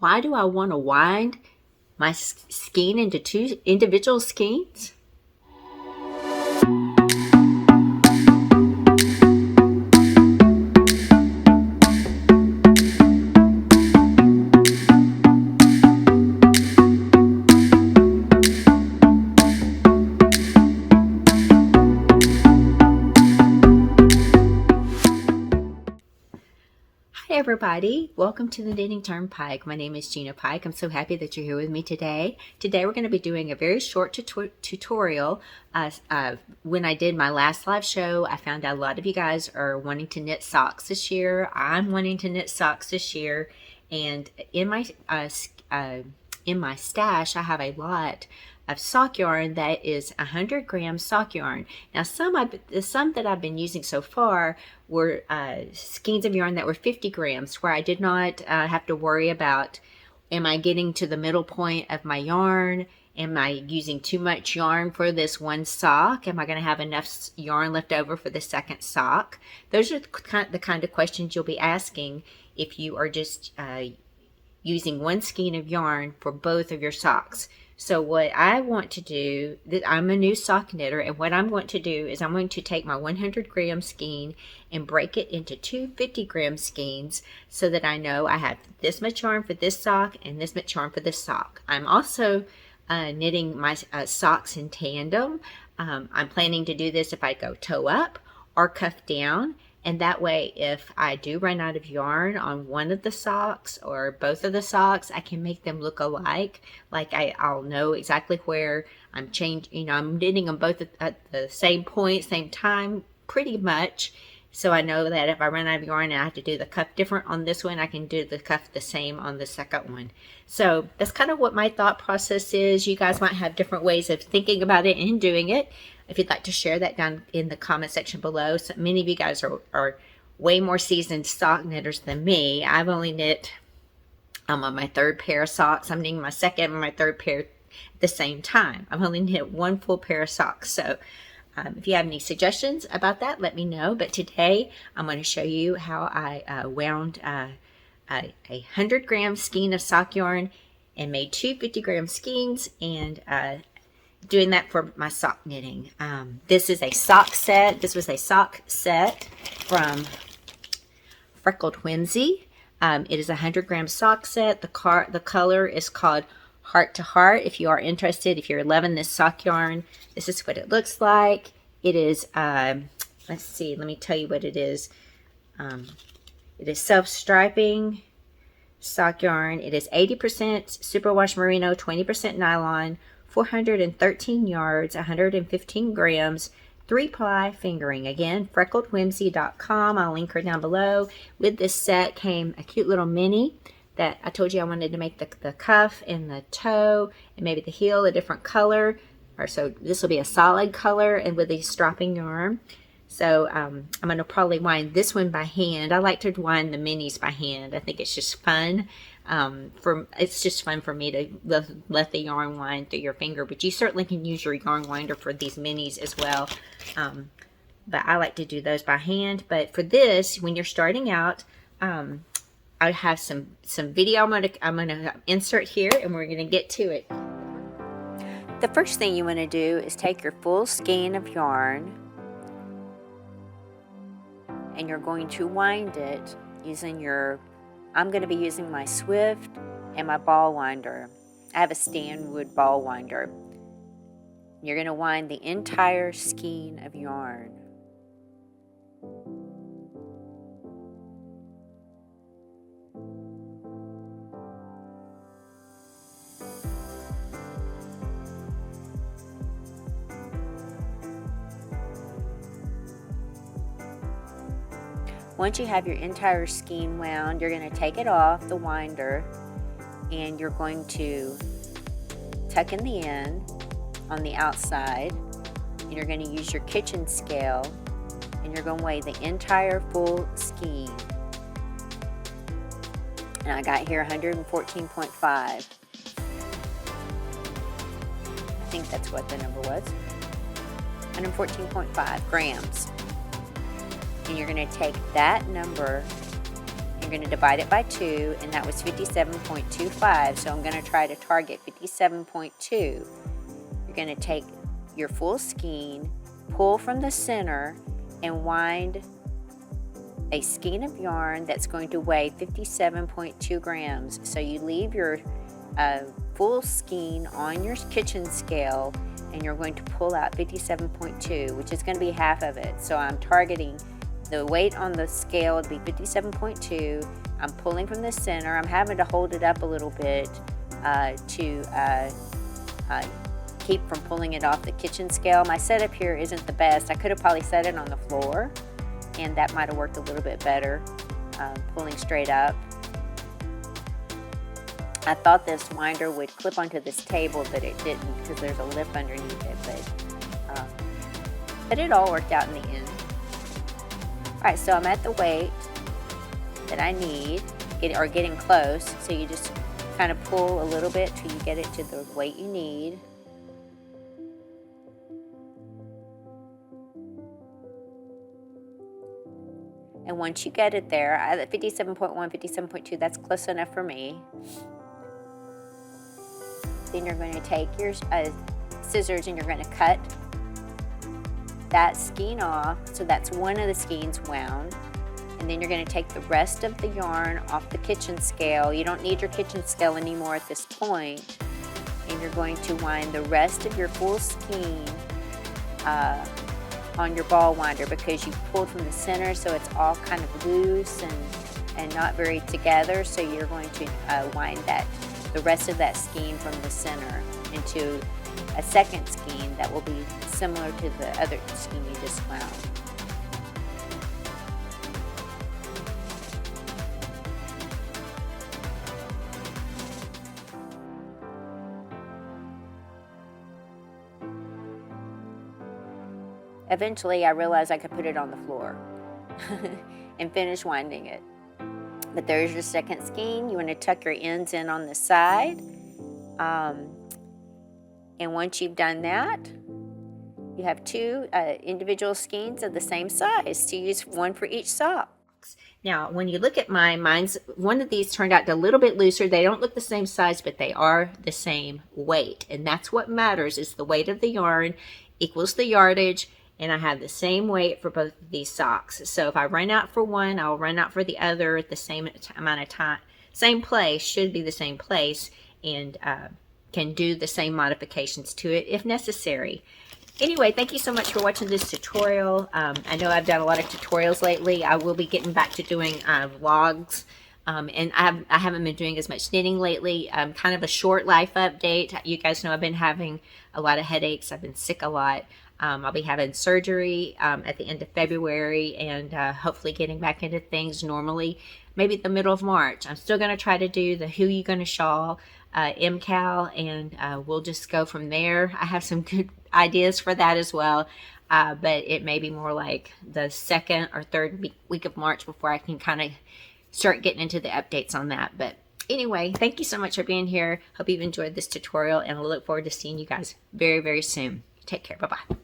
Why do I want to wind my skein into 2 individual skeins? Hi everybody, welcome to the Knitting Turnpike. My name is Gina Pike. I'm so happy that you're here with me today. Today we're going to be doing a very short tutorial. When I did my last live show, I found out a lot of you guys are wanting to knit socks this year. I'm wanting to knit socks this year, and in my stash I have a lot of sock yarn that is 100-gram sock yarn. Now some that I've been using so far were skeins of yarn that were 50 grams, where I did not have to worry about, am I getting to the middle point of my yarn? Am I using too much yarn for this one sock? Am I going to have enough yarn left over for the second sock? Those are the kind of questions you'll be asking if you are just using one skein of yarn for both of your socks. So what I want to do, I'm a new sock knitter, and what I'm going to do is I'm going to take my 100-gram skein and break it into 2 50-gram skeins so that I know I have this much yarn for this sock and this much yarn for this sock. I'm also knitting my socks in tandem. I'm planning to do this if I go toe up or cuff down. And that way, if I do run out of yarn on one of the socks or both of the socks, I can make them look alike. Like I'll know exactly where I'm changing. I'm knitting them both at the same point, same time, pretty much. So I know that if I run out of yarn and I have to do the cuff different on this one, I can do the cuff the same on the second one. So that's kind of what my thought process is. You guys might have different ways of thinking about it and doing it. If you'd like to share that down in the comment section below. So many of you guys are way more seasoned sock knitters than me. I've only knit, I'm on my 3rd pair of socks. I'm knitting my 2nd and my 3rd pair at the same time. I've only knit 1 full pair of socks. So if you have any suggestions about that, let me know. But today I'm going to show you how I wound a 100-gram skein of sock yarn and made 2 50-gram skeins, and doing that for my sock knitting. This is a sock set. This was a sock set from Freckled Whimsy. It is a 100-gram sock set. The color is called Heart to Heart. If you are interested, if you're loving this sock yarn, this is what it looks like. It is, let's see, let me tell you what it is. It is self-striping sock yarn. It is 80% superwash merino, 20% nylon, 413 yards, 115 grams, 3-ply fingering. Again, freckledwhimsy.com. I'll link her down below. With this set came a cute little mini that I told you I wanted to make the cuff and the toe and maybe the heel a different color. Or so this will be a solid color and with a strapping yarn. So I'm going to probably wind this one by hand. I like to wind the minis by hand. I think it's just fun. It's just fun for me to let the yarn wind through your finger, but you certainly can use your yarn winder for these minis as well. But I like to do those by hand. But for this, when you're starting out, I have some video I'm gonna insert here, and we're gonna get to it. The first thing you want to do is take your full skein of yarn, and you're going to wind it using I'm going to be using my Swift and my ball winder. I have a Stanwood ball winder. You're going to wind the entire skein of yarn. Once you have your entire skein wound, you're going to take it off the winder, and you're going to tuck in the end on the outside, and you're going to use your kitchen scale, and you're going to weigh the entire full skein. And I got here 114.5. I think that's what the number was. 114.5 grams. And you're going to take that number You're going to divide it by 2, and that was 57.25. So I'm going to try to target 57.2. You're going to take your full skein, pull from the center, and wind a skein of yarn that's going to weigh 57.2 grams. So you leave your full skein on your kitchen scale, and you're going to pull out 57.2, which is going to be half of it. So I'm targeting the weight on the scale to be 57.2. I'm pulling from the center. I'm having to hold it up a little bit to keep from pulling it off the kitchen scale. My setup here isn't the best. I could have probably set it on the floor, and that might have worked a little bit better, pulling straight up. I thought this winder would clip onto this table, but it didn't because there's a lip underneath it, but it all worked out in the end. Alright, so I'm at the weight that I need, or getting close, so you just kind of pull a little bit till you get it to the weight you need. And once you get it there, at 57.1, 57.2, that's close enough for me. Then you're going to take your scissors and you're going to cut that skein off. So that's one of the skeins wound. And then you're going to take the rest of the yarn off the kitchen scale. You don't need your kitchen scale anymore at this point. And you're going to wind the rest of your full skein on your ball winder, because you pulled from the center, so it's all kind of loose and not very together. So you're going to wind the rest of that skein from the center into a second skein that will be similar to the other skein you just wound. Eventually I realized I could put it on the floor and finish winding it. But there's your second skein. You want to tuck your ends in on the side. And once you've done that, you have two individual skeins of the same size to use, one for each sock. Now, when you look at mine's, one of these turned out a little bit looser. They don't look the same size, but they are the same weight. And that's what matters, is the weight of the yarn equals the yardage. And I have the same weight for both of these socks. So if I run out for one, I'll run out for the other at the same amount of time. Same place, should be the same place, and can do the same modifications to it if necessary. Anyway, thank you so much for watching this tutorial. I know I've done a lot of tutorials lately. I will be getting back to doing vlogs. And I haven't been doing as much knitting lately. Kind of a short life update. You guys know I've been having a lot of headaches. I've been sick a lot. I'll be having surgery at the end of February, and hopefully getting back into things normally, maybe the middle of March. I'm still going to try to do the Who You Gonna Shawl MCAL, and we'll just go from there. I have some good ideas for that as well, but it may be more like the second or third week of March before I can kind of start getting into the updates on that. But anyway, thank you so much for being here. Hope you've enjoyed this tutorial, and I look forward to seeing you guys very, very soon. Take care. Bye-bye.